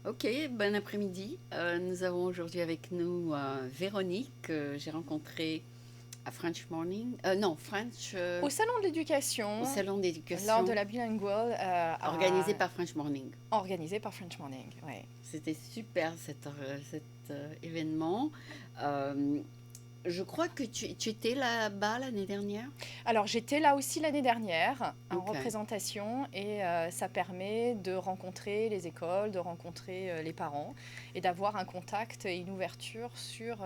Ok, bon après-midi. Nous avons aujourd'hui avec nous Véronique, que j'ai rencontrée à French Morning. Non, French, Au Salon de au l'éducation, salon lors de d'éducation la Bilingual, organisé par French Morning. organisé par French Morning. Ouais. C'était super cet événement. Euh, je crois que tu étais là-bas l'année dernière. Alors j'étais là aussi l'année dernière en Ok. représentation et ça permet de rencontrer les écoles, de rencontrer les parents et d'avoir un contact et une ouverture sur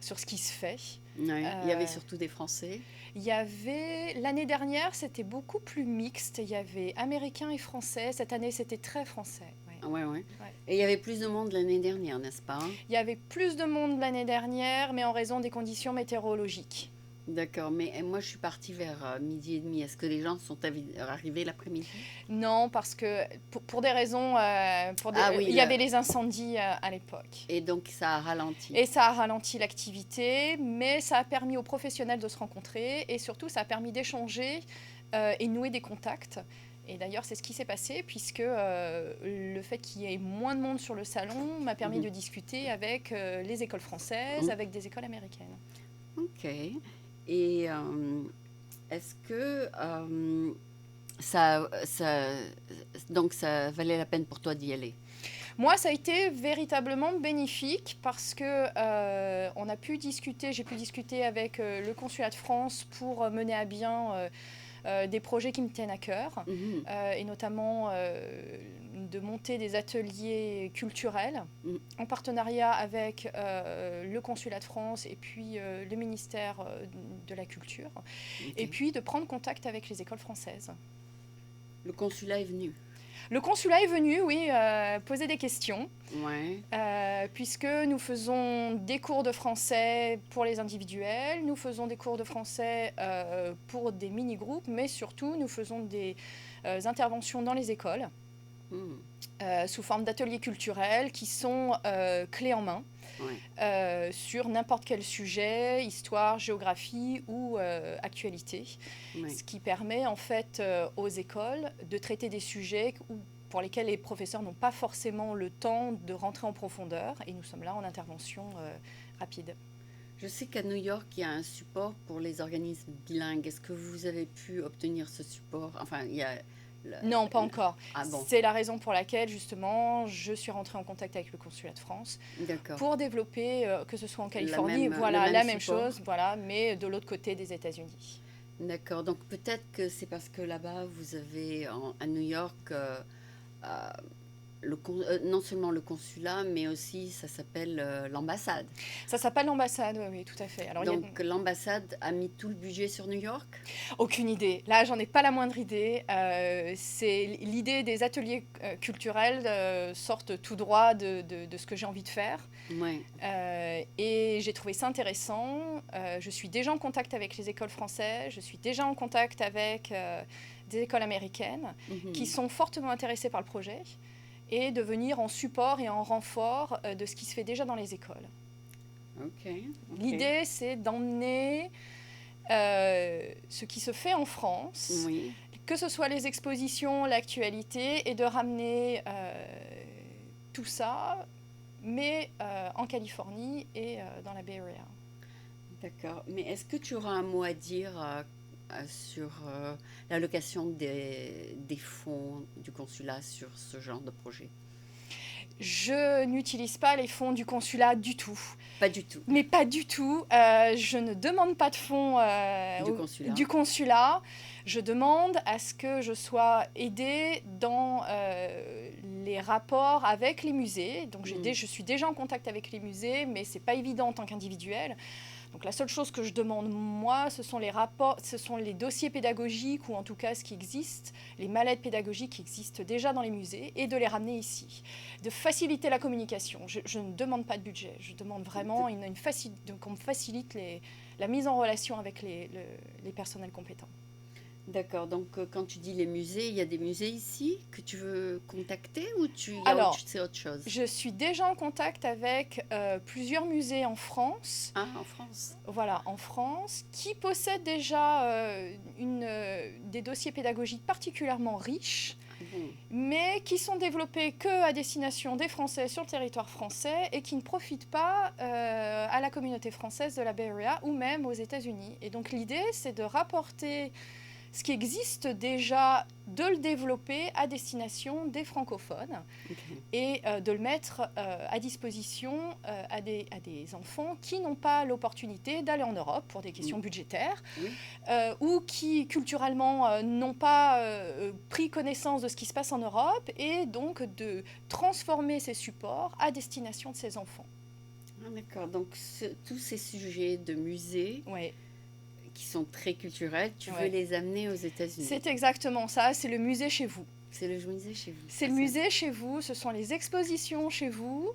ce qui se fait. Ouais. Il y avait Euh, surtout des Français. Il y avait l'année dernière, c'était beaucoup plus mixte. Il y avait américains et français. Cette année, c'était très français. Ouais. Ouais, ouais. Ouais. Et il y avait plus de monde l'année dernière, n'est-ce pas? Il y avait plus de monde l'année dernière, mais en raison des conditions météorologiques. D'accord, mais moi je suis partie vers midi et demi. Est-ce que les gens sont arrivés l'après-midi? Non, parce que pour des raisons, Ah oui, il y avait les incendies à l'époque. et donc ça a ralenti. Et ça a ralenti l'activité, mais ça a permis aux professionnels de se rencontrer et surtout ça a permis d'échanger et nouer des contacts. Et d'ailleurs, c'est ce qui s'est passé puisque le fait qu'il y ait moins de monde sur le salon m'a permis Mhm. de discuter avec les écoles françaises, Mm. avec des écoles américaines. Ok. Et est-ce que ça, donc ça valait la peine pour toi d'y aller? Moi, ça a été véritablement bénéfique parce que on a pu discuter, j'ai pu discuter avec le consulat de France pour mener à bien des projets qui me tiennent à cœur, Mhm. et notamment de monter des ateliers culturels Mm. en partenariat avec le consulat de France et puis le ministère de la Culture, Ok. et puis de prendre contact avec les écoles françaises. Le consulat est venu. Le consulat est venu, oui, poser des questions. Ouais. Puisque nous faisons des cours de français pour les individuels, nous faisons des cours de français pour des mini-groupes, mais surtout nous faisons des interventions dans les écoles Mm. sous forme d'ateliers culturels qui sont clés en main Ouais. sur n'importe quel sujet, histoire, géographie ou actualité, Ouais. ce qui permet en fait aux écoles de traiter des sujets pour lesquels les professeurs n'ont pas forcément le temps de rentrer en profondeur, et nous sommes là en intervention rapide. Je sais qu'à New York, il y a un support pour les organismes bilingues. Est-ce que vous avez pu obtenir ce support? Enfin, il y a le- Non, pas le- encore. Ah bon, C'est la raison pour laquelle justement je suis rentrée en contact avec le consulat de France d'accord. pour développer, que ce soit en Californie, Le voilà, même la même support. chose, voilà, mais de l'autre côté des États-Unis. D'accord. Donc peut-être que c'est parce que là-bas, vous avez à New York euh, non seulement le consulat, mais aussi ça s'appelle l'ambassade. Ça s'appelle l'ambassade, oui, oui, tout à fait. Alors, il y a Donc l'ambassade a mis tout le budget sur New York? aucune idée. Là, j'en ai pas la moindre idée. C'est l'idée des ateliers culturels sortent tout droit de ce que j'ai envie de faire. Ouais. Et j'ai trouvé ça intéressant. Je suis déjà en contact avec les écoles françaises, je suis déjà en contact avec des écoles américaines qui Mhm. sont fortement intéressées par le projet et de venir en support et en renfort de ce qui se fait déjà dans les écoles. Ok, ok. L'idée, c'est d'emmener ce qui se fait en France, Oui. que ce soit les expositions, l'actualité, et de ramener tout ça, mais en Californie et dans la Bay Area. D'accord. Mais est-ce que tu auras un mot à dire sur l'allocation des fonds du consulat sur ce genre de projet? Je n'utilise pas les fonds du consulat du tout. Pas du tout. Mais pas du tout. Je ne demande pas de fonds Du consulat. du consulat. Je demande à ce que je sois aidée dans les rapports avec les musées. Donc Mm. je suis déjà en contact avec les musées, mais c'est pas évident en tant qu'individuel. Donc la seule chose que je demande moi, ce sont les rapports, ce sont les dossiers pédagogiques, ou en tout cas ce qui existe, les mallettes pédagogiques qui existent déjà dans les musées, et de les ramener ici, de faciliter la communication. Je ne demande pas de budget, je demande vraiment qu'on me facilite la mise en relation avec les personnels compétents. D'accord. Donc quand tu dis les musées, il y a des musées ici que tu veux contacter ou Alors, c'est autre chose? je suis déjà en contact avec plusieurs musées en France, Ah, en France. voilà, en France, qui possèdent déjà des dossiers pédagogiques particulièrement riches bon. mais qui sont développés que à destination des Français sur le territoire français et qui ne profitent pas à la communauté française de la Bay Area ou même aux États-Unis. Et donc l'idée, c'est de rapporter ce qui existe déjà, de le développer à destination des francophones Ok. et de le mettre à disposition à des enfants qui n'ont pas l'opportunité d'aller en Europe pour des questions budgétaires Oui. ou qui culturellement n'ont pas pris connaissance de ce qui se passe en Europe et donc de transformer ces supports à destination de ces enfants. Ah, d'accord. Donc, tous ces sujets de musée Ouais. qui sont très culturels, tu veux Ouais. les amener aux États-Unis. C'est exactement ça, c'est le musée chez vous. C'est le musée chez vous. C'est le Ah, ça- musée chez vous, ce sont les expositions chez vous.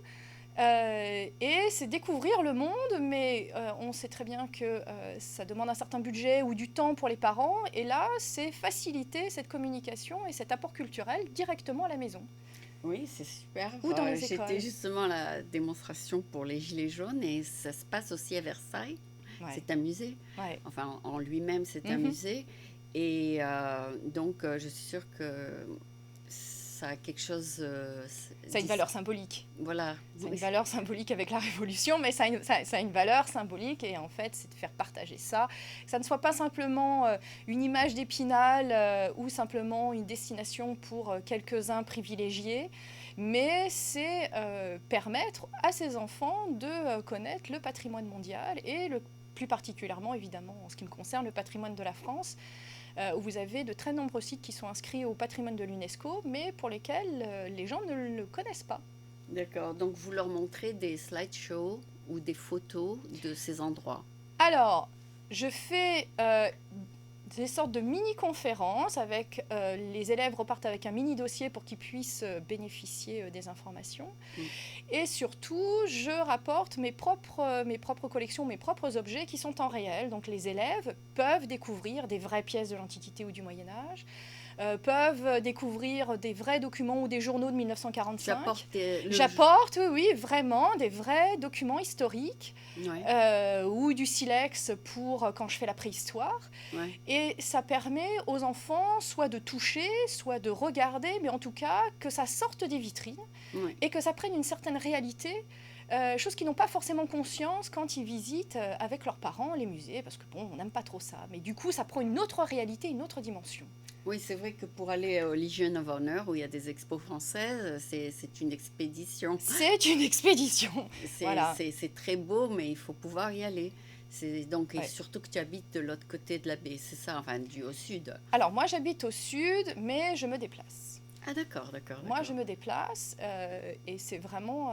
Et c'est découvrir le monde, mais on sait très bien que ça demande un certain budget ou du temps pour les parents. Et là, c'est faciliter cette communication et cet apport culturel directement à la maison. Oui, c'est super. Ou dans les écoles. J'étais justement à la démonstration pour les Gilets jaunes et ça se passe aussi à Versailles. Ouais. C'est un musée. Ouais. Enfin, en lui-même, c'est un musée. Et donc, je suis sûre que ça a quelque chose... Ça a une valeur symbolique. Voilà. Ça a une valeur symbolique avec la Révolution, mais ça a une valeur symbolique et en fait, c'est de faire partager ça. Que ça ne soit pas simplement une image d'Épinal ou simplement une destination pour quelques-uns privilégiés, mais c'est permettre à ces enfants de connaître le patrimoine mondial et plus particulièrement, évidemment, en ce qui me concerne, le patrimoine de la France, où vous avez de très nombreux sites qui sont inscrits au patrimoine de l'UNESCO, mais pour lesquels les gens ne le connaissent pas. D'accord. Donc, vous leur montrez des slideshows ou des photos de ces endroits. Alors, je fais des sortes de mini-conférences avec les élèves repartent avec un mini-dossier pour qu'ils puissent bénéficier des informations. Et surtout, je rapporte mes propres collections, mes propres objets qui sont en réel. Donc les élèves peuvent découvrir des vraies pièces de l'Antiquité ou du Moyen-Âge, peuvent découvrir des vrais documents ou des journaux de 1945. J'apporte, oui, vraiment des vrais documents historiques, Ouais. ou du silex pour quand je fais la préhistoire. Ouais. Et ça permet aux enfants soit de toucher, soit de regarder, mais en tout cas que ça sorte des vitrines Ouais. et que ça prenne une certaine réalité. Chose qu'ils n'ont pas forcément conscience quand ils visitent avec leurs parents les musées, parce que bon, on n'aime pas trop ça. Mais du coup, ça prend une autre réalité, une autre dimension. Oui, c'est vrai que pour aller au Legion of Honor, où il y a des expos françaises, c'est une expédition. C'est une expédition. Voilà. C'est très beau, mais il faut pouvoir y aller. Donc, Ouais. et surtout que tu habites de l'autre côté de la baie, c'est ça, enfin, au sud. Alors moi, j'habite au sud, mais je me déplace. Ah, d'accord, d'accord. Moi, je me déplace et c'est vraiment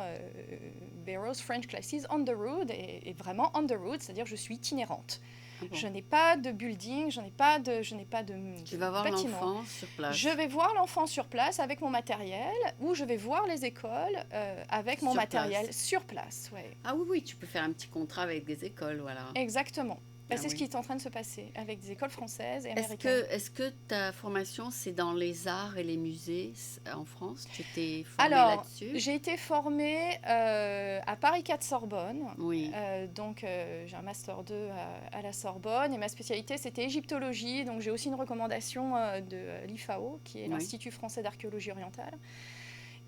Barrows French Classes on the road et vraiment on the road, c'est-à-dire je suis itinérante. Ah bon. Je n'ai pas de building, je n'ai pas de Tu vas voir bâtiment. l'enfant sur place. Je vais voir l'enfant sur place avec mon matériel ou je vais voir les écoles avec mon Sur matériel place. sur place. Ouais. Ah oui, oui, tu peux faire un petit contrat avec des écoles, voilà. Exactement. Ah c'est ce oui. qui est en train de se passer avec des écoles françaises et Est-ce américaines. que ta formation, c'est dans les arts et les musées en France? Tu t'es formée Alors, là-dessus? j'ai été formée à Paris 4 Sorbonne. Oui. Donc, j'ai un Master 2 à la Sorbonne et ma spécialité, c'était égyptologie. Donc, j'ai aussi une recommandation de l'IFAO, qui est Oui. l'Institut français d'archéologie orientale.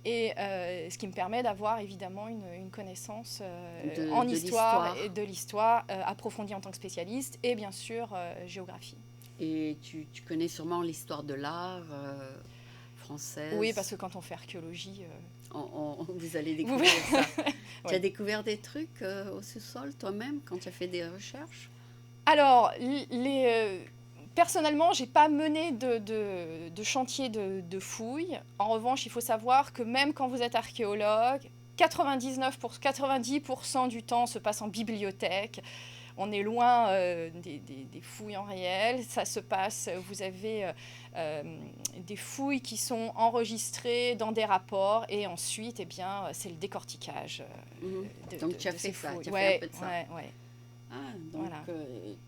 Et ce qui me permet d'avoir évidemment une connaissance en De histoire l'histoire. et de l'histoire approfondie en tant que spécialiste et bien sûr géographie. Et tu connais sûrement l'histoire de l'art française. Oui, parce que quand on fait archéologie... vous allez découvrir ça. Tu Oui. as découvert des trucs au sous-sol toi-même quand tu as fait des recherches? Alors, personnellement, je n'ai pas mené de chantier de fouilles. En revanche, il faut savoir que même quand vous êtes archéologue, 90% du temps se passe en bibliothèque. On est loin des fouilles en réel. Ça se passe, vous avez des fouilles qui sont enregistrées dans des rapports et ensuite, eh bien, c'est le décortiquage Donc tu as de fait ces ça, fouilles. tu as fait un peu de ça. Ouais. Ah, donc Voilà.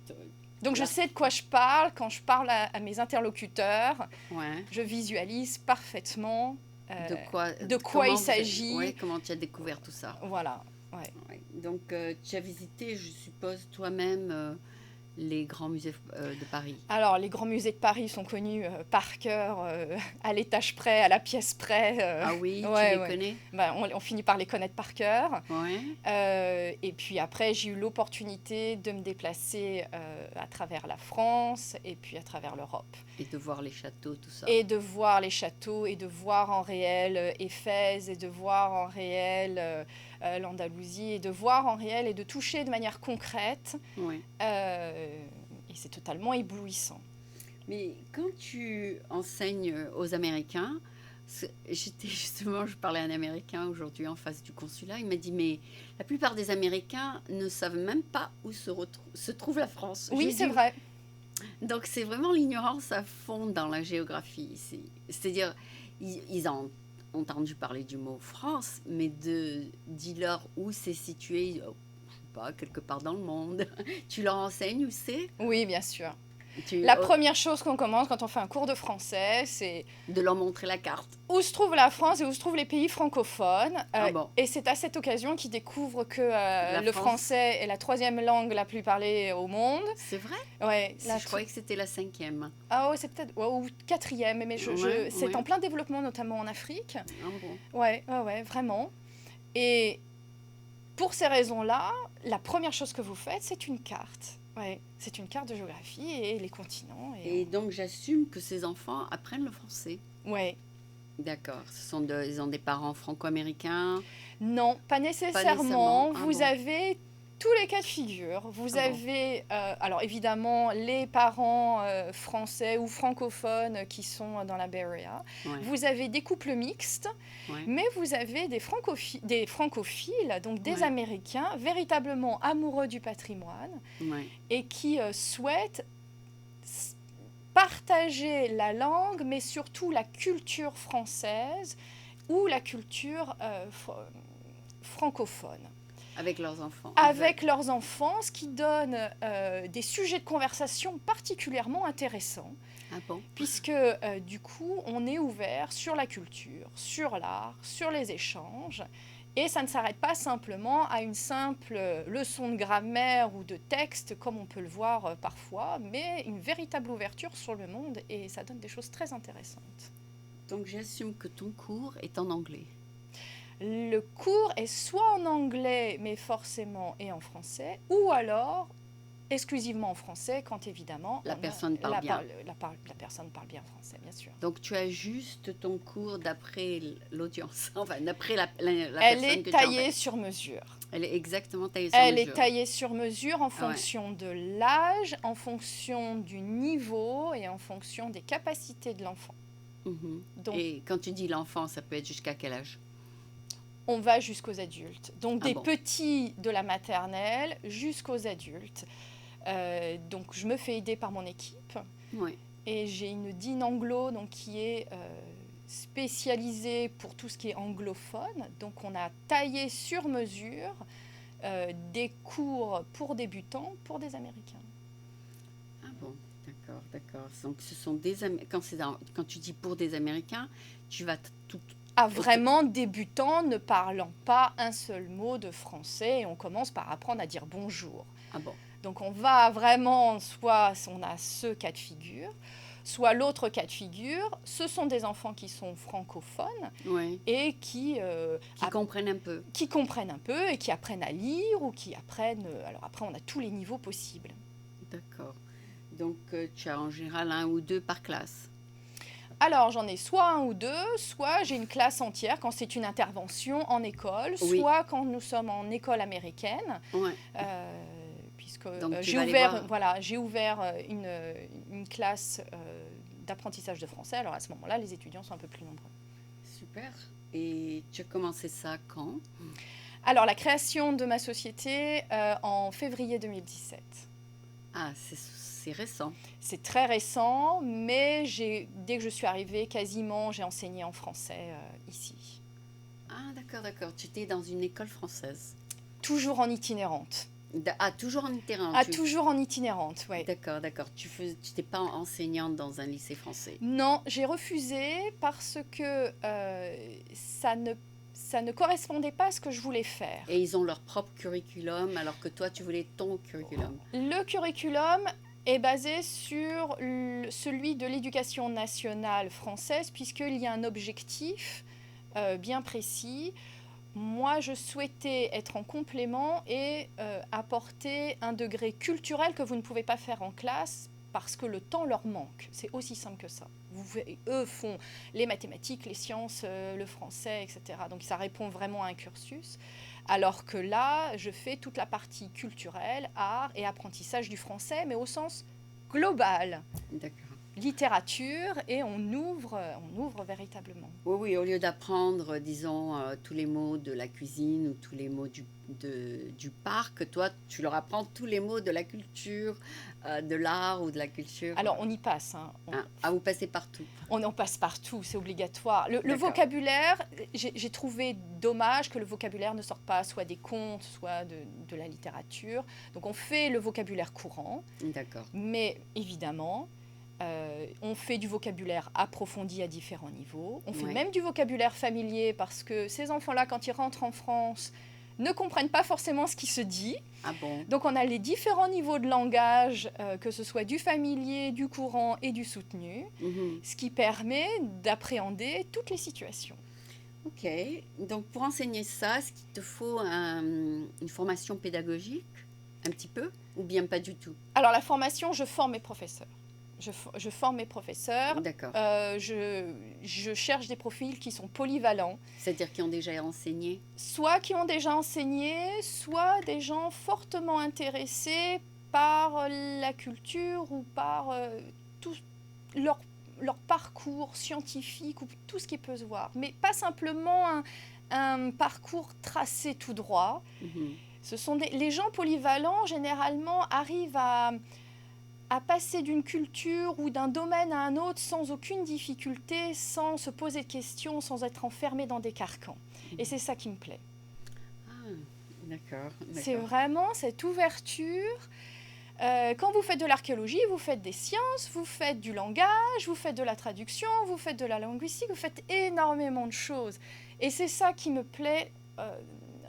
t- Donc je Là. sais de quoi je parle quand je parle à mes interlocuteurs. ouais. Je visualise parfaitement De quoi comment il s'agit. Ouais, comment tu as découvert tout ça? Voilà. Ouais. Ouais. Donc tu as visité, je suppose, toi-même les grands musées de Paris? Alors, les grands musées de Paris sont connus par cœur, à l'étage près, à la pièce près. Ah oui, tu Ouais, les ouais. connais? Ben, on finit par les connaître par cœur. Ouais. Et puis après, j'ai eu l'opportunité de me déplacer à travers la France et puis à travers l'Europe. Et de voir les châteaux, tout ça. Et de voir les châteaux et de voir en réel Éphèse et de voir en réel l'Andalousie et de voir en réel et de toucher de manière concrète. Ouais. Et c'est totalement éblouissant. Mais quand tu enseignes aux Américains, je parlais à un Américain aujourd'hui en face du consulat, il m'a dit, mais la plupart des Américains ne savent même pas où se trouve la France. Oui, J'ai c'est dit, vrai. donc c'est vraiment l'ignorance à fond dans la géographie ici. C'est-à-dire, ils ont entendu parler du mot France, mais dis-leur où c'est situé, je sais pas, quelque part dans le monde. Tu leur enseignes où c'est? Oui, bien sûr. La Oh, première chose qu'on commence quand on fait un cours de français, c'est de leur montrer la carte. où se trouve la France et où se trouvent les pays francophones. Ah bon. Et c'est à cette occasion qu'ils découvrent que le France. français est la 3e langue la plus parlée au monde. C'est vrai? Ouais, Je croyais que c'était la 5e. Ah ouais, c'est peut-être ou 4e, mais Ouais, c'est ouais. en plein développement, notamment en Afrique. Ah bon. Ouais, vraiment. Et pour ces raisons-là, la première chose que vous faites, c'est une carte. Ouais, c'est une carte de géographie et les continents. Et donc j'assume que ces enfants apprennent le français. Ouais. D'accord. Ils ont des parents franco-américains. Non, pas nécessairement. Ah Vous bon. avez tous les cas de figure. Vous Ah bon. avez, alors évidemment, les parents français ou francophones qui sont dans la Bay Area. Ouais, Vous avez des couples mixtes, ouais. mais vous avez des francophiles, donc des Ouais. Américains véritablement amoureux du patrimoine Ouais. et qui souhaitent partager la langue, mais surtout la culture française ou la culture francophone. Avec leurs enfants. Avec leurs enfants, ce qui donne des sujets de conversation particulièrement intéressants, Ah bon. puisque du coup, on est ouvert sur la culture, sur l'art, sur les échanges, et ça ne s'arrête pas simplement à une simple leçon de grammaire ou de texte, comme on peut le voir parfois, mais une véritable ouverture sur le monde, et ça donne des choses très intéressantes. Donc j'assume que ton cours est en anglais. Le cours est soit en anglais, mais forcément, et en français, ou alors exclusivement en français, quand évidemment La personne parle bien. La personne parle bien français, bien sûr. Donc tu ajustes ton cours d'après l'audience, enfin d'après la Elle personne est que taillée tu sur mesure. Elle est exactement taillée sur Elle mesure. est taillée sur mesure en Ah ouais. fonction de l'âge, en fonction du niveau et en fonction des capacités de l'enfant. Mhm. Donc, Et quand tu dis l'enfant, ça peut être jusqu'à quel âge? on va jusqu'aux adultes. Donc, Ah des bon. petits de la maternelle jusqu'aux adultes. Donc, je me fais aider par mon équipe. Oui. Et j'ai une DIN anglo donc, qui est spécialisée pour tout ce qui est anglophone. Donc, on a taillé sur mesure des cours pour débutants, pour des Américains. Ah bon, d'accord. Donc ce sont quand tu dis pour des Américains, tu vas tout. À vraiment débutants ne parlant pas un seul mot de français et on commence par apprendre à dire bonjour. Ah bon. Donc on va vraiment, soit on a ce cas de figure, soit l'autre cas de figure, ce sont des enfants qui sont francophones Oui. et qui Comprennent un peu. qui comprennent un peu et qui apprennent à lire ou qui apprennent... alors après, on a tous les niveaux possibles. D'accord. Donc tu as en général 1 ou 2 par classe. Alors, j'en ai soit 1 ou 2, soit j'ai une classe entière quand c'est une intervention en école, Oui. soit quand nous sommes en école américaine. Ouais. Puisque Donc, tu j'ai vas aller ouvert, voir. voilà, j'ai ouvert une classe d'apprentissage de français. Alors à ce moment-là, les étudiants sont un peu plus nombreux. Super. Et tu as commencé ça quand? Alors la création de ma société en février 2017. Ah, c'est récent. C'est très récent, mais dès que je suis arrivée, quasiment, j'ai enseigné en français ici. Ah, d'accord. Tu étais dans une école française. Toujours en itinérante. Toujours en terrain. Toujours en itinérante, oui. D'accord. Tu n'étais pas enseignante dans un lycée français. Non, j'ai refusé parce que ça ne correspondait pas à ce que je voulais faire. Et ils ont leur propre curriculum, alors que toi, tu voulais ton curriculum. Le curriculum est basé sur celui de l'éducation nationale française, puisqu'il y a un objectif bien précis. Moi, je souhaitais être en complément et apporter un degré culturel que vous ne pouvez pas faire en classe parce que le temps leur manque. C'est aussi simple que ça. Eux font les mathématiques, les sciences, le français, etc. Donc ça répond vraiment à un cursus. Alors que là, je fais toute la partie culturelle, art et apprentissage du français, mais au sens global. D'accord. Littérature, et on ouvre véritablement. Oui, oui, au lieu d'apprendre, disons, tous les mots de la cuisine ou tous les mots du parc, toi, tu leur apprends tous les mots de la culture, de l'art ou de la culture. Alors, on y passe. Hein. Vous passez partout. On en passe partout, c'est obligatoire. Le D'accord. vocabulaire, j'ai trouvé dommage que le vocabulaire ne sorte pas soit des contes, soit de la littérature. Donc, on fait le vocabulaire courant. D'accord. Mais évidemment, on fait du vocabulaire approfondi à différents niveaux. On fait Ouais. même du vocabulaire familier parce que ces enfants-là, quand ils rentrent en France, ne comprennent pas forcément ce qui se dit. Ah bon? Donc on a les différents niveaux de langage, que ce soit du familier, du courant et du soutenu, Mhm. ce qui permet d'appréhender toutes les situations. Ok. Donc, pour enseigner ça, est-ce qu'il te faut une formation pédagogique, un petit peu, ou bien pas du tout? Alors la formation, je forme mes professeurs. Je forme mes professeurs. D'accord. Je cherche des profils qui sont polyvalents, C'est-à-dire qui ont déjà enseigné? soit qui ont déjà enseigné, soit des gens fortement intéressés par la culture ou par tout leur parcours scientifique ou tout ce qui peut se voir. Mais pas simplement un parcours tracé tout droit. Mhm. Ce sont les gens polyvalents, généralement, arrivent à passer d'une culture ou d'un domaine à un autre sans aucune difficulté, sans se poser de questions, sans être enfermé dans des carcans. Et c'est ça qui me plaît. Ah, d'accord. C'est D'accord. vraiment cette ouverture. Quand vous faites de l'archéologie, vous faites des sciences, vous faites du langage, vous faites de la traduction, vous faites de la linguistique, vous faites énormément de choses. Et c'est ça qui me plaît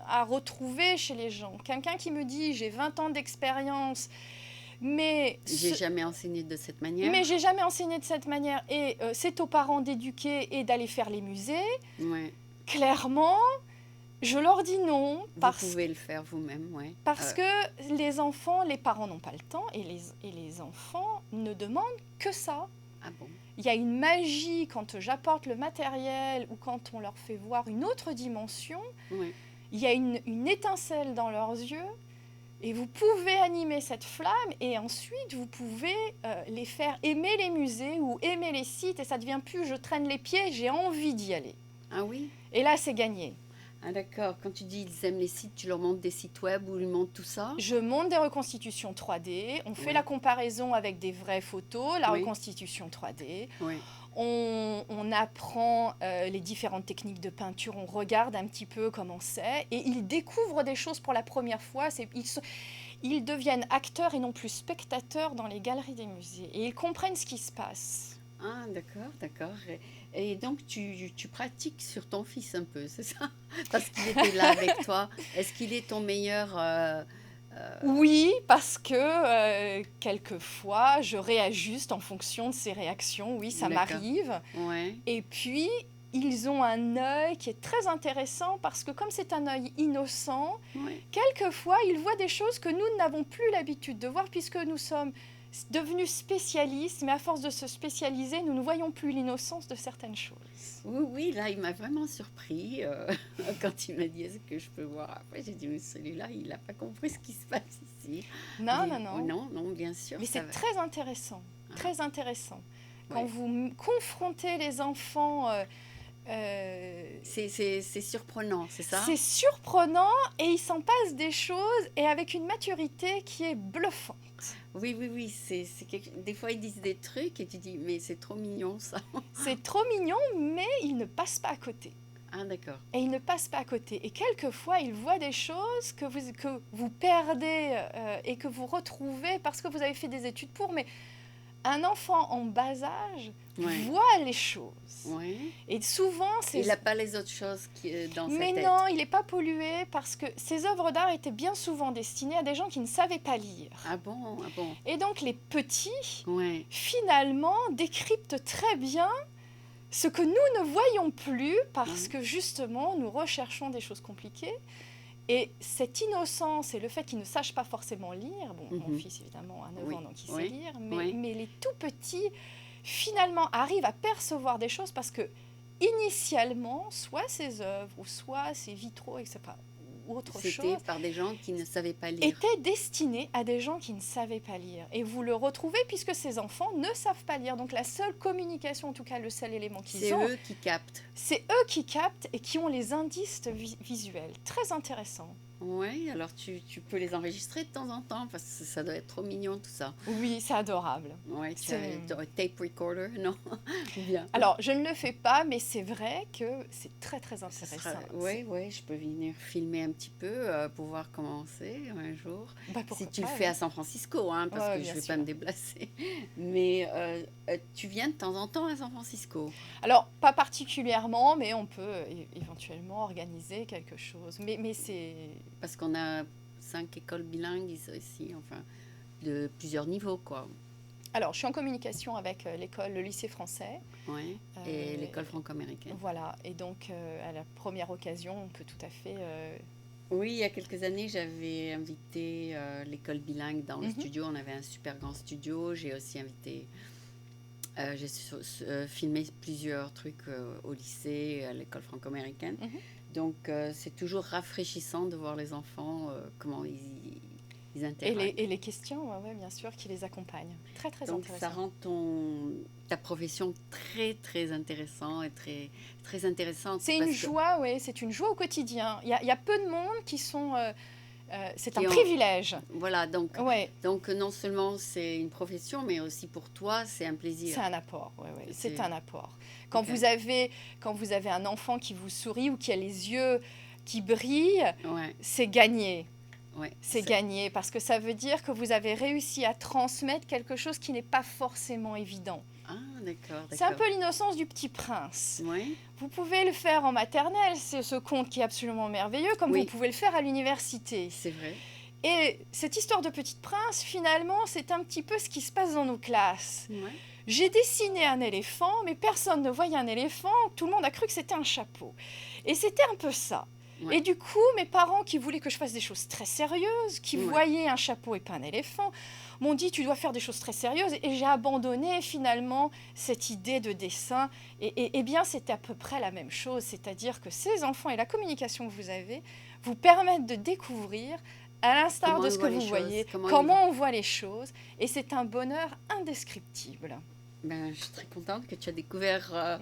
à retrouver chez les gens. Quelqu'un qui me dit « j'ai 20 ans d'expérience », mais J'ai jamais enseigné de cette manière. j'ai jamais enseigné de cette manière. Et c'est aux parents d'éduquer et d'aller faire les musées. Ouais. Clairement, je leur dis non. Vous pouvez le faire vous-même, ouais. Parce que les enfants, les parents n'ont pas le temps et les enfants ne demandent que ça. Ah bon? Il y a une magie quand j'apporte le matériel ou quand on leur fait voir une autre dimension. Ouais. Il y a une étincelle dans leurs yeux. Et vous pouvez animer cette flamme et ensuite vous pouvez les faire aimer les musées ou aimer les sites et ça ne devient plus je traîne les pieds, j'ai envie d'y aller. Ah oui? Et là c'est gagné. Ah d'accord. Quand tu dis ils aiment les sites, tu leur montres des sites web où ils montrent tout ça? Je monte des reconstitutions 3D, on fait Oui. la comparaison avec des vraies photos, la Oui. reconstitution 3D. Oui. On apprend les différentes techniques de peinture, on regarde un petit peu comment c'est et ils découvrent des choses pour la première fois. Ils deviennent acteurs et non plus spectateurs dans les galeries des musées et ils comprennent ce qui se passe. Ah d'accord, d'accord. Et donc tu pratiques sur ton fils un peu, c'est ça? Parce qu'il était là avec toi. Est-ce qu'il est ton meilleur Oui, parce que quelquefois, je réajuste en fonction de ses réactions. Oui, ça D'accord. m'arrive. Ouais. Et puis, ils ont un œil qui est très intéressant parce que comme c'est un œil innocent, Ouais. quelquefois, ils voient des choses que nous n'avons plus l'habitude de voir puisque nous sommes devenus spécialistes. Mais à force de se spécialiser, nous ne voyons plus l'innocence de certaines choses. Oui, oui, là, il m'a vraiment surpris quand il m'a dit est-ce que je peux voir. Après, j'ai dit mais celui-là, il n'a pas compris ce qui se passe ici. Non, Il dit, non, non. Oh, non, non, bien sûr. Mais ça c'est va. très intéressant, très intéressant. Quand Ouais. vous confrontez les enfants, C'est surprenant, c'est ça? c'est surprenant et il s'en passe des choses et avec une maturité qui est bluffante. Oui, oui, oui. Des fois, ils disent des trucs et tu dis mais c'est trop mignon ça. C'est trop mignon, mais ils ne passent pas à côté. Ah d'accord. Et ils ne passent pas à côté. Et quelquefois, ils voient des choses que vous perdez et que vous retrouvez parce que vous avez fait des études pour. Mais un enfant en bas âge Ouais. voit les choses. Ouais. Et souvent, Il n'a pas les autres choses dans sa Mais tête. non, il n'est pas pollué parce que ces œuvres d'art étaient bien souvent destinées à des gens qui ne savaient pas lire. Ah bon, ah bon. Et donc les petits, Ouais. finalement, décryptent très bien ce que nous ne voyons plus parce que justement, nous recherchons des choses compliquées. Et cette innocence et le fait qu'ils ne sachent pas forcément lire, bon, mon fils évidemment a 9 ans donc il sait lire, mais les tout petits finalement arrivent à percevoir des choses parce que initialement, soit ces œuvres ou soit ces vitraux, etc., ou autre chose, c'était par des gens qui ne savaient pas lire. étaient destinés à des gens qui ne savaient pas lire. Et vous le retrouvez puisque ces enfants ne savent pas lire. Donc la seule communication, en tout cas le seul élément qu'ils ont, c'est eux qui captent. C'est eux qui captent et qui ont les indices visuels. Très intéressant. Oui, alors tu peux les enregistrer de temps en temps parce que ça doit être trop mignon tout ça. Oui, c'est adorable. Oui, tu as un tape recorder, non? Bien. Alors, je ne le fais pas, mais c'est vrai que c'est très très intéressant. Oui, je peux venir filmer un petit peu pour voir comment c'est un jour. Bah, si tu le fais à San Francisco, hein, parce que je ne vais pas me déplacer. Mais tu viens de temps en temps à San Francisco? Alors, pas particulièrement, mais on peut éventuellement organiser quelque chose. Mais c'est... Parce qu'on a 5 écoles bilingues ici, enfin, de plusieurs niveaux, quoi. Alors, je suis en communication avec le lycée français. Oui, et l'école franco-américaine. Voilà, et donc à la première occasion, on peut tout à fait... Oui, il y a quelques années, j'avais invité l'école bilingue dans le studio. On avait un super grand studio. J'ai aussi invité... j'ai filmé plusieurs trucs au lycée, à l'école franco-américaine. Donc, c'est toujours rafraîchissant de voir les enfants, comment ils interagissent. Et les questions, ouais, bien sûr, qui les accompagnent. Très, très Donc, intéressant. ça rend ta profession très, très intéressante et très, très intéressante. C'est une joie, oui, c'est une joie au quotidien. Il y a peu de monde qui sont... c'est un privilège. Voilà, donc non seulement c'est une profession, mais aussi pour toi, c'est un plaisir. C'est un apport, oui, c'est un apport. Quand vous avez un enfant qui vous sourit ou qui a les yeux qui brillent, c'est gagné. C'est gagné parce que ça veut dire que vous avez réussi à transmettre quelque chose qui n'est pas forcément évident. Ah, d'accord. C'est un peu l'innocence du Petit Prince. Vous pouvez le faire en maternelle, c'est ce conte qui est absolument merveilleux, comme vous pouvez le faire à l'université. C'est vrai. Et cette histoire de Petit Prince, finalement, c'est un petit peu ce qui se passe dans nos classes. J'ai dessiné un éléphant, mais personne ne voyait un éléphant, tout le monde a cru que c'était un chapeau. Et c'était un peu ça. Et du coup, mes parents qui voulaient que je fasse des choses très sérieuses, qui voyaient un chapeau et pas un éléphant, m'ont dit tu dois faire des choses très sérieuses. Et j'ai abandonné finalement cette idée de dessin. Et bien, c'était à peu près la même chose. C'est-à-dire que ces enfants et la communication que vous avez vous permettent de découvrir, à l'instar de ce que vous voyez, comment on voit les choses. Et c'est un bonheur indescriptible. Ben, je suis très contente que tu as découvert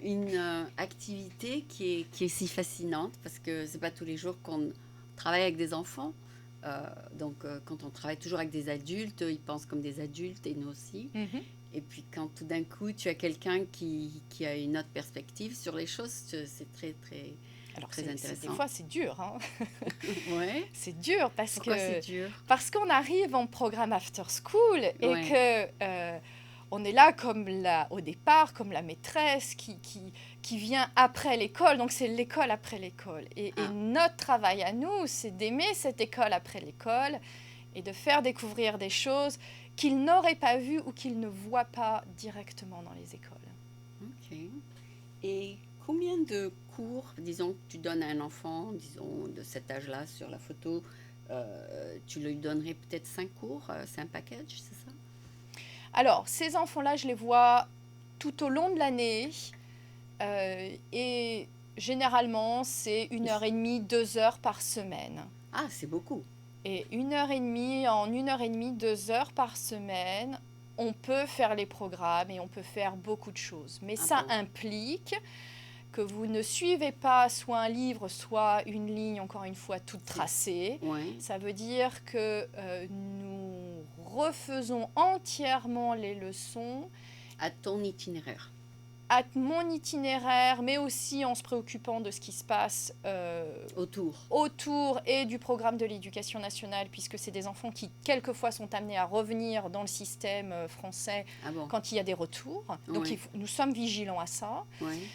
une activité qui est si fascinante parce que c'est pas tous les jours qu'on travaille avec des enfants. Donc, quand on travaille toujours avec des adultes, ils pensent comme des adultes et nous aussi. Et puis, quand tout d'un coup, tu as quelqu'un qui a une autre perspective sur les choses, c'est très, très, très intéressant. Des fois, c'est dur. Hein. Ouais. C'est dur parce Pourquoi c'est dur? Parce qu'on arrive en programme after school et que... on est là au départ comme la maîtresse qui vient après l'école, donc c'est l'école après l'école. Et notre travail à nous, c'est d'aimer cette école après l'école et de faire découvrir des choses qu'ils n'auraient pas vues ou qu'ils ne voient pas directement dans les écoles. Ok. Et combien de cours, disons, que tu donnes à un enfant, disons, de cet âge-là sur la photo, tu lui donnerais peut-être 5 cours, c'est un package, c'est ça? Alors, ces enfants-là, je les vois tout au long de l'année et généralement, c'est 1h30, 2 heures par semaine. Ah, c'est beaucoup. Et 1h30, en 1h30, 2 heures par semaine, on peut faire les programmes et on peut faire beaucoup de choses. Mais ça implique que vous ne suivez pas soit un livre, soit une ligne, encore une fois, toute tracée. Ça veut dire que nous refaisons entièrement les leçons. À ton itinéraire. à mon itinéraire, mais aussi en se préoccupant de ce qui se passe autour et du programme de l'éducation nationale, puisque c'est des enfants qui, quelquefois, sont amenés à revenir dans le système français quand il y a des retours. Donc, nous sommes vigilants à ça. Oui.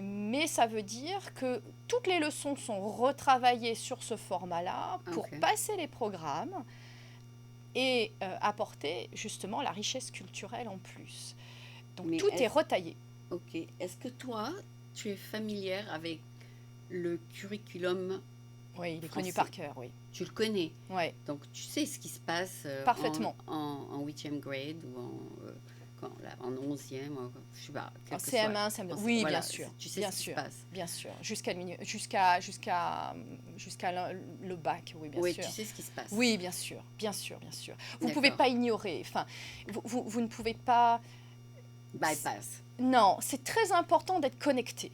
Mais ça veut dire que toutes les leçons sont retravaillées sur ce format-là pour passer les programmes et apporter justement la richesse culturelle en plus. Donc, mais tout est retaillé. Ok. Est-ce que toi, tu es familière avec le curriculum Oui, il est connu par cœur, oui. Tu le connais. Oui. Donc, tu sais ce qui se passe parfaitement en 8e grade ou en 11e, je sais pas. En CM1, CM2. Oui, voilà, bien sûr. Tu sais bien ce sûr, qui se passe. Bien sûr. Jusqu'à le bac, oui, bien sûr. Oui, tu sais ce qui se passe. Oui, bien sûr, bien sûr, bien sûr. Vous ne pouvez pas ignorer. Enfin, vous ne pouvez pas... Bypass. Non, c'est très important d'être connecté.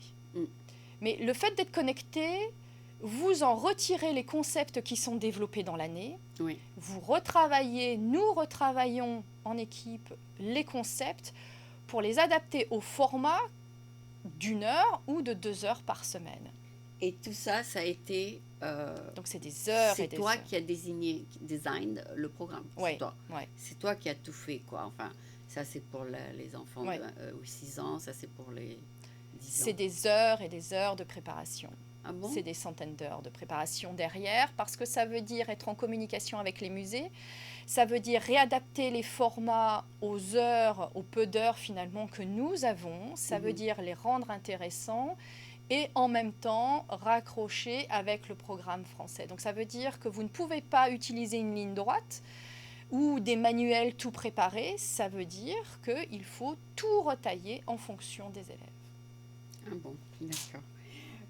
Mais le fait d'être connecté, vous en retirez les concepts qui sont développés dans l'année. Oui. Vous retravaillez, nous retravaillons en équipe les concepts pour les adapter au format d'1 heure ou de 2 heures par semaine. Et tout ça, ça a été... Donc c'est des heures et des heures. C'est toi qui as design le programme. Oui. C'est toi. Ouais. C'est toi qui as tout fait, quoi. Enfin, ça c'est pour les enfants de 6 ans, ça c'est pour les 10 ans. C'est des heures et des heures de préparation. Ah bon? C'est des centaines d'heures de préparation derrière, parce que ça veut dire être en communication avec les musées, ça veut dire réadapter les formats aux heures, aux peu d'heures finalement que nous avons, ça veut dire les rendre intéressants et en même temps raccrocher avec le programme français. Donc ça veut dire que vous ne pouvez pas utiliser une ligne droite ou des manuels tout préparés, ça veut dire qu'il faut tout retailler en fonction des élèves. Ah bon, d'accord.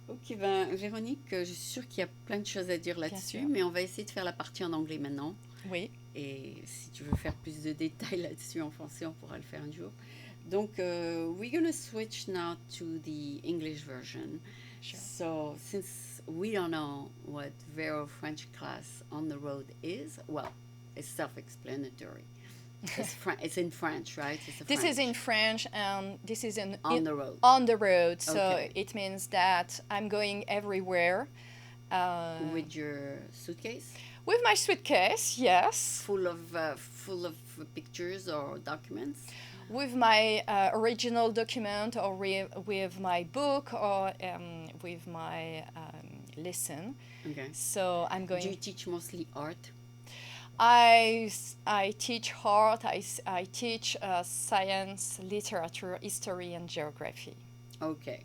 Ok, Véronique, je suis sûre qu'il y a plein de choses à dire là-dessus, mais on va essayer de faire la partie en anglais maintenant. Oui. Et si tu veux faire plus de détails là-dessus en français, on pourra le faire un jour. Donc, we're going to switch now to the English version. Sure. So, since we don't know what Vero French class on the road is, well, it's self-explanatory. It's in French, right? This is in French, and this is on the road. On the road, so it means that I'm going everywhere. With your suitcase? With my suitcase, yes. Full of pictures or documents? With my original document, or with my book, or with my lesson. Okay. So I'm going. Do you teach mostly art? I teach art, I teach science, literature, history, and geography. Okay.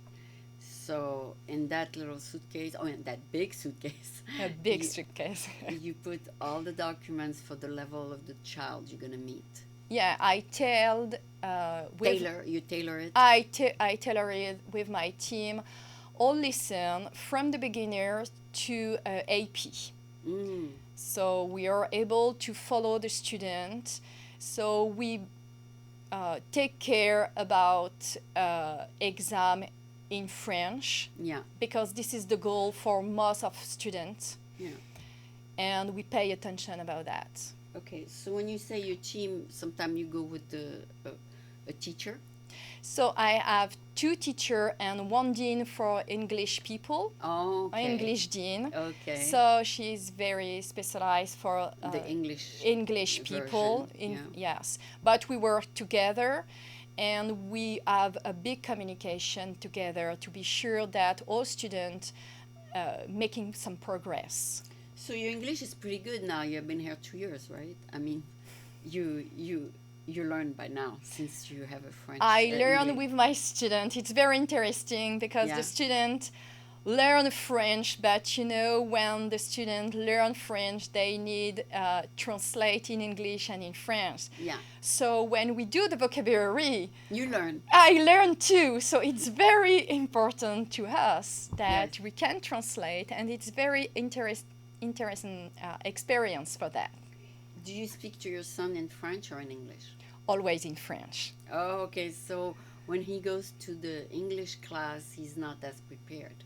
So in that little suitcase, in that big suitcase. A big suitcase. You put all the documents for the level of the child you're going to meet. Yeah, I tailor it? I tailor it with my team, all listen from the beginner to AP. So we are able to follow the student. So we take care about exam in French. Yeah. Because this is the goal for most of students. Yeah. And we pay attention about that. Okay. So when you say your team, sometimes you go with a teacher? So I have 2 teachers and 1 dean for English people. Oh, okay. English dean. Okay. So she's very specialized for the English people. Yes. But we work together, and we have a big communication together to be sure that all students making some progress. So your English is pretty good now. You've been here 2 years, right? I mean, you learn by now since you have a French. I learn with my student. It's very interesting because the student learn French, but when the student learn French, they need translate in English and in French. Yeah. So when we do the vocabulary, you learn. I learn too. So it's very important to us that we can translate, and it's very interesting experience for that. Do you speak to your son in French or in English? Always in French. Oh, okay. So when he goes to the English class, he's not as prepared.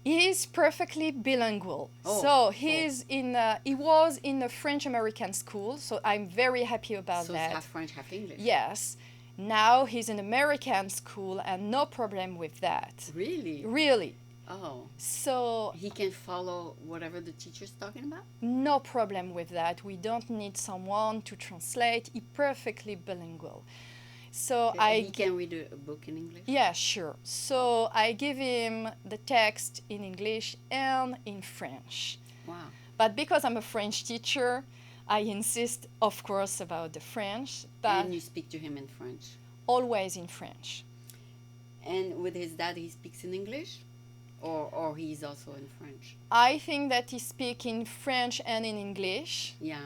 He is perfectly bilingual. So he was in a French American school. So I'm very happy about that. So it's half French, half English. Yes. Now he's in American school and no problem with that. Really? Really. Oh. So He can follow whatever the teacher's talking about? no problem with that. We don't need someone to translate. He's perfectly bilingual. So He can read a book in English? Yeah, sure. So I give him the text in English and in French. Wow. But because I'm a French teacher, I insist, of course, about the French, but And you speak to him in French? always in French. And with his dad, he speaks in English? Or he's also in French? I think that he speaks in French and in English. Yeah.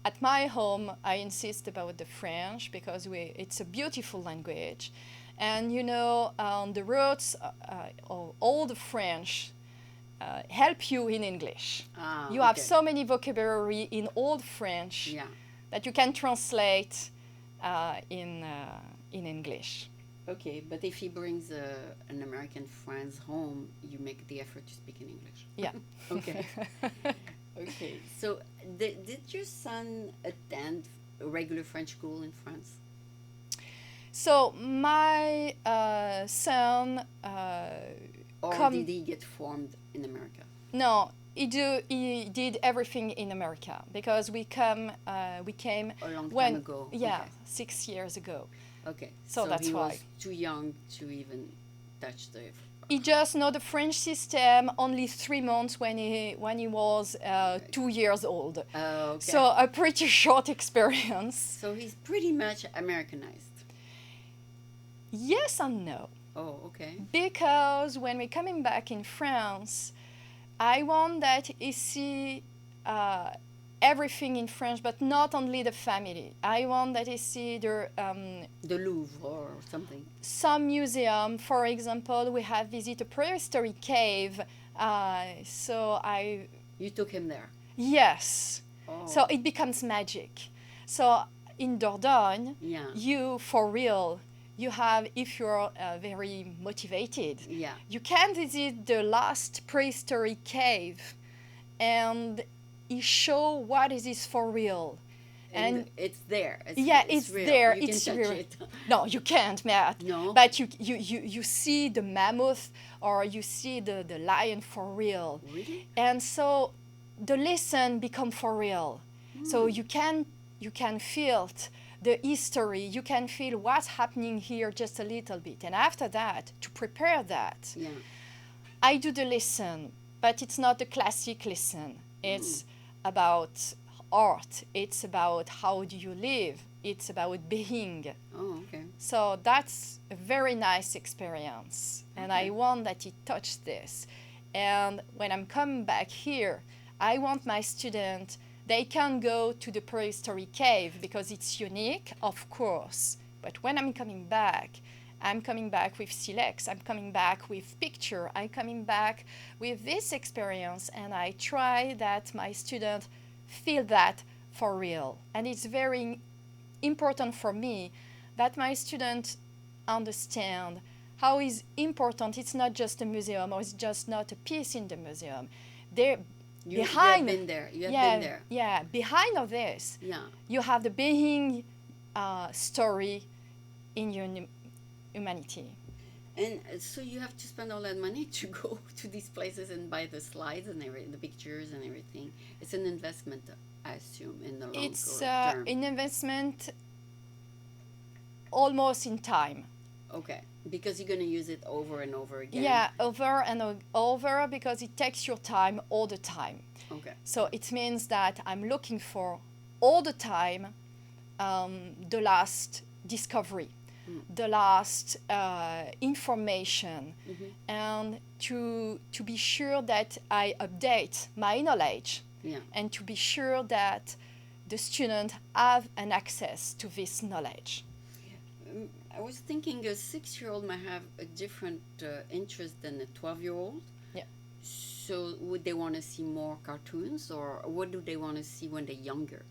At my home, I insist about the French because it's a beautiful language. And you know, the roots of all the French help you in English. You have so many vocabulary in Old French that you can translate in English. Okay, but if he brings an American friend home, you make the effort to speak in English. Yeah. Okay. Okay. So, did your son attend a regular French school in France? So my son. Or did he get formed in America? No, he did everything in America because we came a long time ago. Yeah, okay. 6 years ago. Okay, so that's he why. Was too young to even touch the. He just know the French system only 3 months when he was 2 years old. Okay. So a pretty short experience. So he's pretty much Americanized. Yes and no. Oh, okay. Because when we're coming back in France, I want that he see everything in French, but not only the family. I want that he see the Louvre or something. Some museum, for example, we have visited a prehistoric cave. You took him there. Yes. Oh. So it becomes magic. So in Dordogne, you for real. You have, if you're very motivated, you can visit the last prehistoric cave and you show what is this for real. And it's there. It's real. there. You it's can real. touch it. No, you can't, Matt. No. But you see the mammoth or you see the lion for real. Really? And so the lesson become for real. So you can feel the history, you can feel what's happening here just a little bit. And after that, to prepare that, I do the lesson, but it's not the classic lesson. It's about art. It's about how do you live. It's about being. Oh, okay. So that's a very nice experience. And I want that he touch this. And when I'm coming back here, I want my student. They can go to the prehistoric cave because it's unique, of course. But when I'm coming back with Silex, I'm coming back with picture, I'm coming back with this experience, and I try that my student feel that for real. And it's very important for me that my student understand how is important. It's not just a museum or it's just not a piece in the museum. You have been there. You have been there. Yeah, behind of this, you have the being story in your humanity. And so you have to spend all that money to go to these places and buy the slides and the pictures and everything. It's an investment, I assume, in the long term. It's an investment almost in time. Okay, because you're going to use it over and over again. Yeah, over and over because it takes your time all the time. Okay. So it means that I'm looking for all the time the last discovery, the last information, and to be sure that I update my knowledge and to be sure that the student have an access to this knowledge. I was thinking a 6-year-old might have a different interest than a 12-year-old. Yeah. So would they want to see more cartoons, or what do they want to see when they're younger?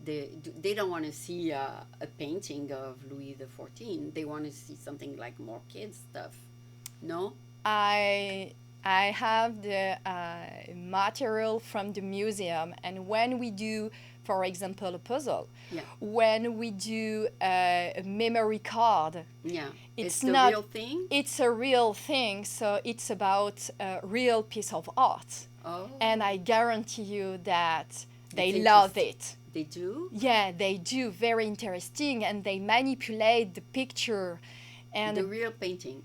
They don't want to see a painting of Louis XIV. They want to see something like more kids stuff. No? I I have the material from the museum, and when we do, for example, a puzzle, Yeah. when we do a memory card, Yeah. it's the not real thing? it's a real thing, so it's about a real piece of art. Oh. And I guarantee you that they It's love interesting. it. They do? Yeah, they do. Very interesting, and they manipulate the picture and The real painting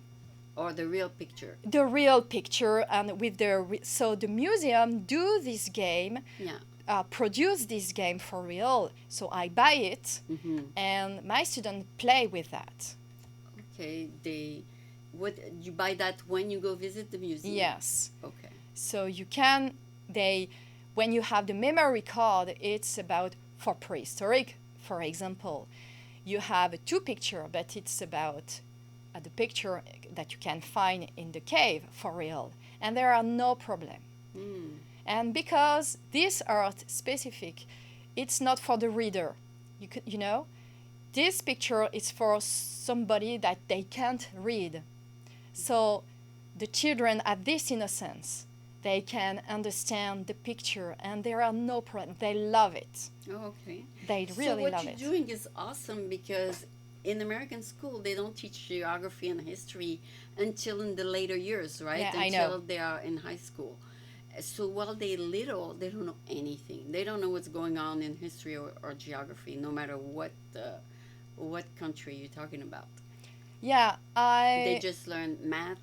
or the real picture? the real picture, and with so the museum do this game, Yeah. produce this game for real. So I buy it, Mm-hmm. and my students play with that. Okay. What you buy that when you go visit the museum? Yes. Okay. So you can when you have the memory card, it's about for prehistoric, for example, you have two picture, but it's about the picture that you can find in the cave for real, and there are no problem. Mm. And because this art specific, it's not for the reader. You know, this picture is for somebody that they can't read. So the children have this innocence. They can understand the picture, and there are no problem. They love it. Oh, okay. They So really what love you're it. doing is awesome because in American school they don't teach geography and history until in the later years, right? Yeah, until I know. they are in high school. So while they're little, they don't know anything. They don't know what's going on in history or geography, no matter what country you're talking about. Yeah, They just learn math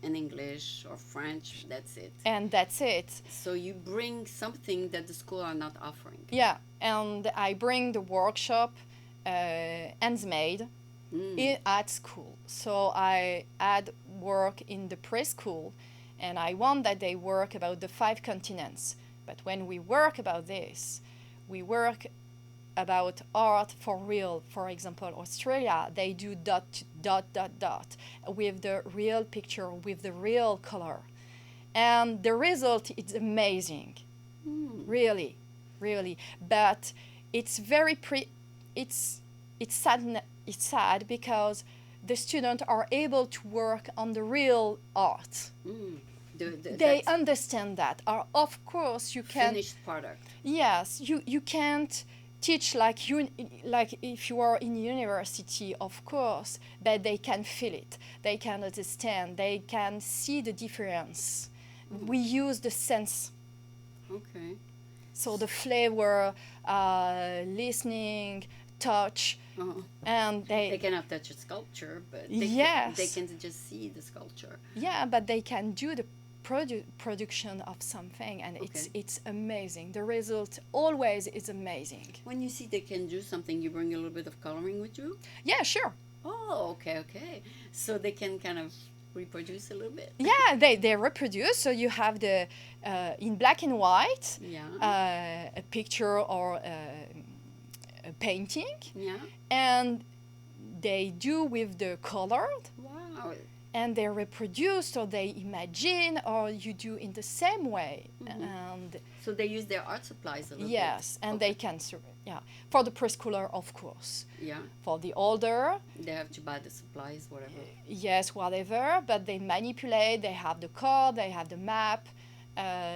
and English or French. That's it. and that's it. So you bring something that the school are not offering. Yeah, and I bring the workshop handsmade at school. So I add work in the preschool, and I want that they work about the 5 continents. But when we work about this, we work about art for real. For example, Australia, they do dot, dot, dot, dot with the real picture, with the real color. And the result is amazing. Really, really. But it's very it's sad because the students are able to work on the real art. They That's understand that. Of course, you can. finished product. Yes, you can't teach like if you are in university, of course, but they can feel it. They can understand. They can see the difference. We use the sense. Okay. So the flavor, listening, touch, Oh. and They cannot touch a sculpture, but Yes. they can just see the sculpture. yeah, but they can do the production of something, and Okay. it's amazing. The result always is amazing. When you see they can do something, you bring a little bit of coloring with you. Yeah, sure. Oh, okay. So they can kind of reproduce a little bit. Yeah, they reproduce. So you have the in black and white Yeah. a picture or a painting, Yeah. and they do with the colored, Wow. and they reproduce or they imagine, or you do in the same way. And So they use their art supplies a little yes, bit. and Okay. they can for the preschooler, of course. Yeah. For the older, They have to buy the supplies, whatever. yes, whatever, but they manipulate. They have the card, they have the map,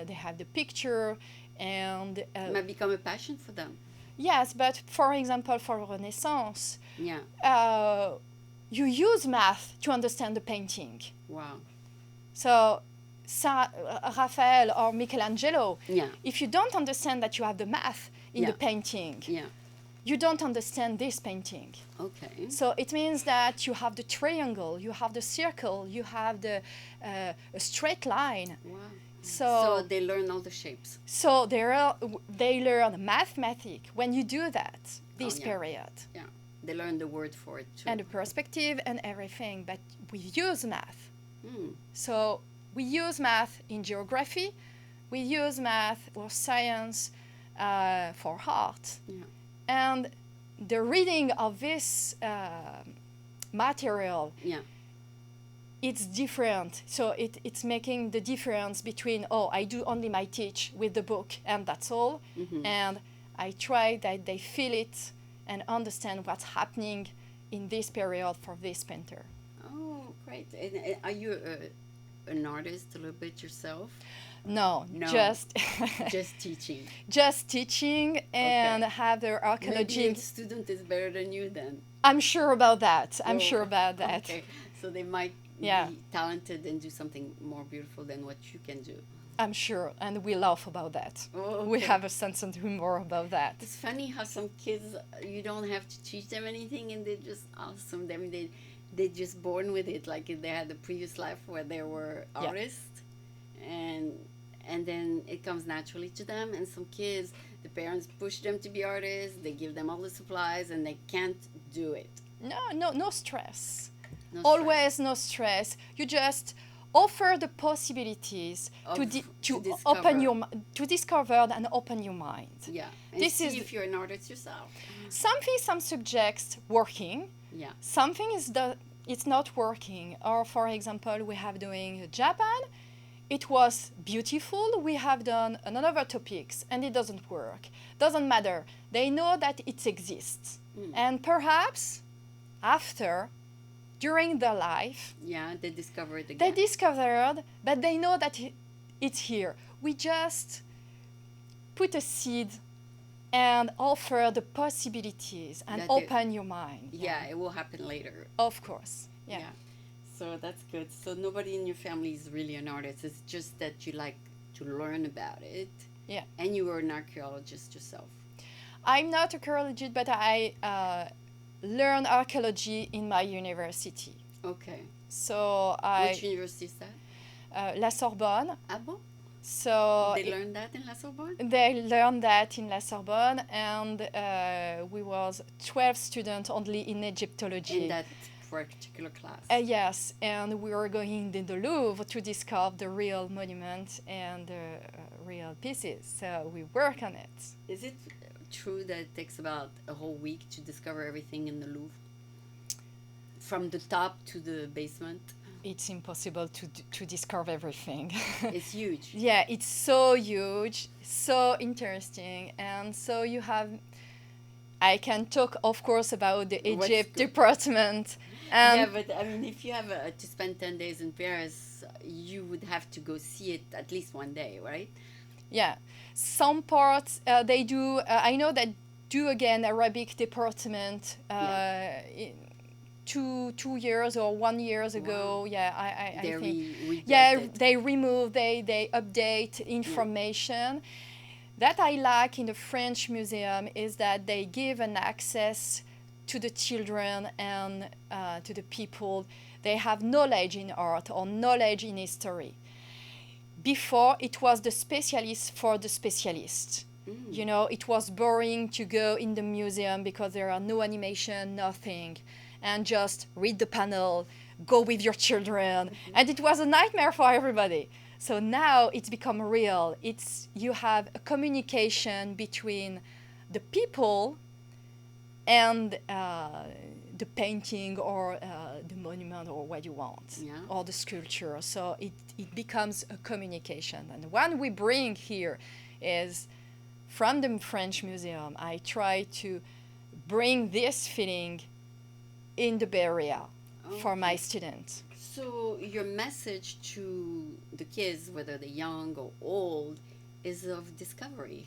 they have the picture, and It might become a passion for them. yes, but for example, for Renaissance, Yeah. you use math to understand the painting. Wow. So, Raphael or Michelangelo, Yeah. if you don't understand that you have the math in the Yeah. painting, Yeah. you don't understand this painting. Okay. So it means that you have the triangle, you have the circle, you have the a straight line. Wow. So they learn all the shapes. so they learn mathematics when you do that this yeah. period. Yeah. They learn the word for it too. And the perspective and everything, but we use math. Mm. So we use math in geography, we use math or science for art. Yeah. And the reading of this material, Yeah. it's different. So it's making the difference between, I do only my teach with the book and that's all. Mm-hmm. And I try that they feel it and understand what's happening in this period for this painter. Oh, great. And are you an artist a little bit yourself? No, No. just Just teaching. just teaching and Okay. have the Maybe archaeology. your student is better than you then. I'm sure about that. I'm Oh, sure about that. Okay, so they might Yeah. be talented and do something more beautiful than what you can do. I'm sure, and we laugh about that. Oh, We okay. have a sense of humor about that. It's funny how some kids you don't have to teach them anything and they just awesome. I mean, they just born with it. Like they had the previous life where they were Yeah. artists, and then it comes naturally to them. And some kids, the parents push them to be artists. They give them all the supplies, and they can't do it. No stress. No stress. Always no stress. You just offer the possibilities to Of- to open discover. your to discover and open your mind. Yeah, and This see is- if you're an artist yourself. Some subjects working, Yeah. something it's not working. Or for example, we have doing Japan. It was beautiful. We have done another topics and it doesn't work. Doesn't matter. They know that it exists. And perhaps after, during their life, Yeah, they discover it they again. discovered that they know that it's here. We just put a seed and offer the possibilities and That they- open your mind. Yeah, it will happen later. Of course. Yeah. So that's good. So nobody in your family is really an artist. It's just that you like to learn about it. Yeah. And you were an archaeologist yourself. I'm not archaeologist, but I learned archaeology in my university. Okay. So Which university is that? La Sorbonne. Ah bon? So They learned that in La Sorbonne? they learned that in La Sorbonne, and we was 12 students only in Egyptology. In that particular class. Yes, and we were going in the Louvre to discover the real monument and the real pieces. So we work on it. Is it true that it takes about a whole week to discover everything in the Louvre? From the top to the basement? It's impossible to discover everything. It's huge. Yeah, it's so huge, so interesting, and so you have. I can talk, of course, about the What's Egypt good? department. Yeah, but I mean, if you have to spend 10 days in Paris, you would have to go see it at least one day, right? Yeah, some parts they do. I know that do again Arabic department. In 2 years or 1 year ago. Wow. Yeah, I They think. Yeah, rebuilt it. they remove, they update information. That I like in the French museum is that they give an access to the children and to the people. They have knowledge in art or knowledge in history. Before, it was the specialist for the specialist. You know, it was boring to go in the museum because there are no animation, nothing, and just read the panel, go with your children, and it was a nightmare for everybody. So now it's become real. You have a communication between the people and the painting or the monument or what you want, Yeah. or the sculpture. So it becomes a communication. And the one we bring here is from the French Museum. I try to bring this feeling in the Bay Area for my students. So your message to the kids, whether they're young or old, is of discovery.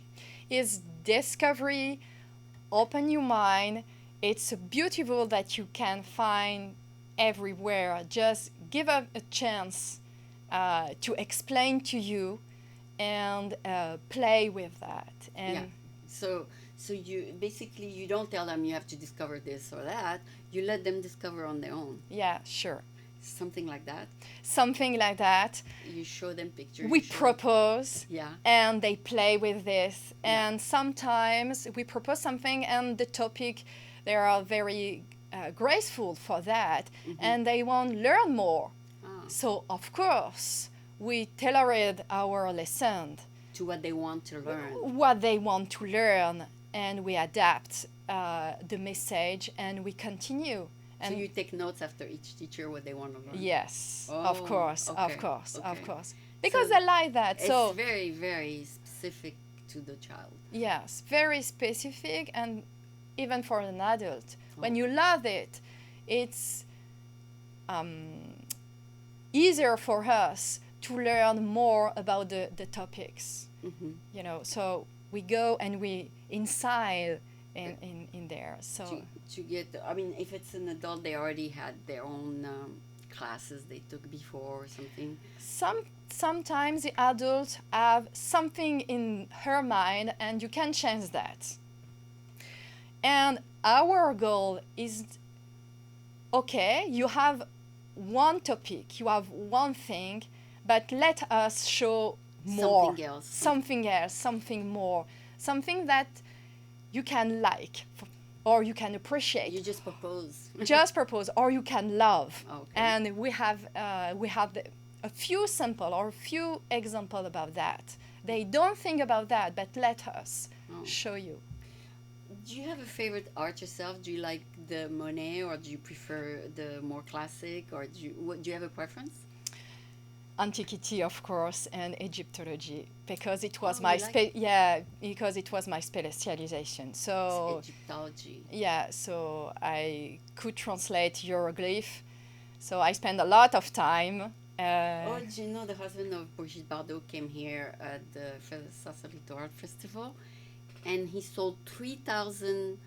Is discovery, open your mind. It's beautiful that you can find everywhere. Just give a chance to explain to you and play with that. And Yeah. So you basically you don't tell them you have to discover this or that. You let them discover on their own. yeah, sure. Something like that. Something like that. You show them pictures. We you show- propose. Yeah. And they play with this. Yeah. And sometimes we propose something, and the topic, they are very graceful for that, and they want to learn more. Ah, So, of course, we tailored our lesson, to what they want to learn. what they want to learn, and we adapt the message, and we continue. So And you take notes after each teacher what they want to learn. yes, Oh, of course, okay, of course, of okay. course. Because So I like that. It's So, very, very specific to the child. yes, very specific, and even for an adult. When Oh. you love it, it's easier for us to learn more about the topics. Hmm. You know, so we go and we inside in there. So To get, I mean, if it's an adult, they already had their own classes they took before or something. sometimes the adults have something in her mind, and you can change that. And our goal is, okay, you have one topic, you have one thing, but let us show more, Something else. something more, something that you can like or you can appreciate. You just propose. Just propose, or you can love. Okay. And we have a few sample or a few example about that. They don't think about that, but let us show you. Do you have a favorite art yourself? Do you like the Monet, or do you prefer the more classic, or do you have a preference? Antiquity, of course, and Egyptology, because it was because it was my specialization. So Egyptology. yeah, so I could translate hieroglyph. So I spent a lot of time. Oh, do you know the husband of Brigitte Bardot came here at the Sausalito Art Festival, and he sold 3,000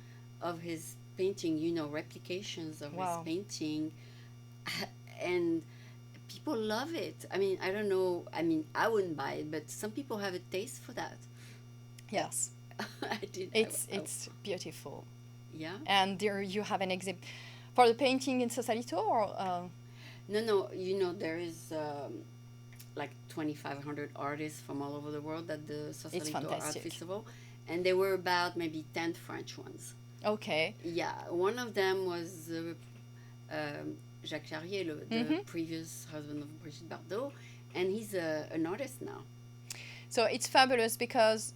of his painting, replications of his painting, and people love it. I mean, I don't know. I mean, I wouldn't buy it, but some people have a taste for that. Yes. I did. It's beautiful. Yeah. And there you have an exhibit for the painting in Sausalito, or No. There is like 2,500 artists from all over the world at the Sausalito Art Festival, and there were about maybe 10 French ones. Okay. Yeah, one of them was Jacques Charrier, the previous husband of Brigitte Bardot, and he's an artist now. So it's fabulous because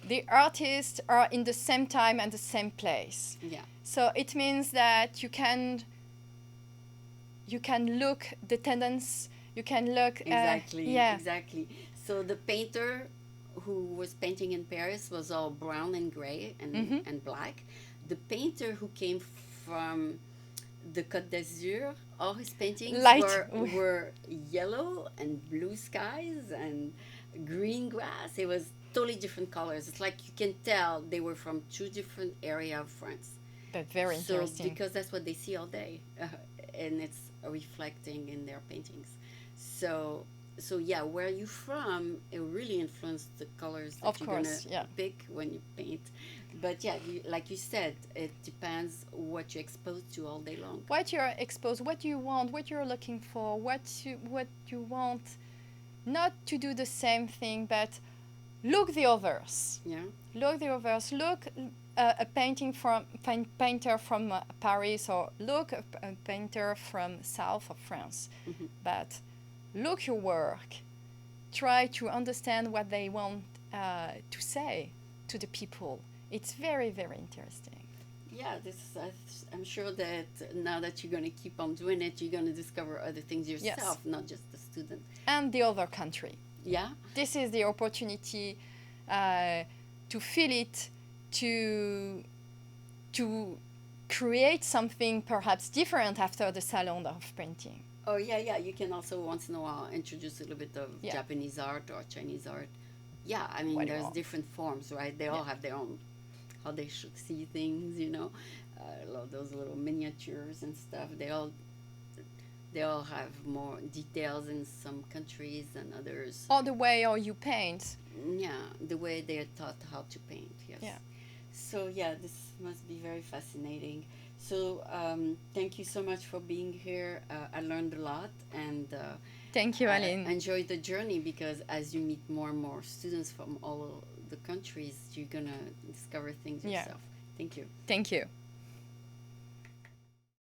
the artists are in the same time and the same place. Yeah. So it means that you can look the tendency. You can look exactly. So the painter who was painting in Paris was all brown and gray and black. The painter who came from the Côte d'Azur, all his paintings were yellow and blue skies and green grass. It was totally different colors. It's like you can tell they were from two different areas of France. But very interesting. Because that's what they see all day, and it's reflecting in their paintings. So yeah, where you from, it really influenced the colors that you're gonna pick when you paint. But yeah, like you said, it depends what you're exposed to all day long. What you're exposed, what you want, what you're looking for, what you want, not to do the same thing, but look the others. Yeah. Look the others. Look a painter from Paris, or look a painter from south of France. Mm-hmm. But look your work. Try to understand what they want to say to the people. It's very, very interesting. Yeah, I'm sure that now that you're going to keep on doing it, you're going to discover other things yourself, not just the student. And the other country. Yeah. This is the opportunity to feel it, to create something perhaps different after the Salon of Painting. Oh, yeah. You can also once in a while introduce a little bit of Japanese art or Chinese art. Yeah, I mean, there's different forms, right? They all have their own, how they should see things, love those little miniatures and stuff. They all have more details in some countries than others. Or the way you paint. Yeah, the way they're taught how to paint, yes. Yeah. So, yeah, this must be very fascinating. So, thank you so much for being here. I learned a lot, and thank you, Aline. Enjoy the journey, because as you meet more and more students from all the countries, you're going to discover things yourself. Thank you. Thank you.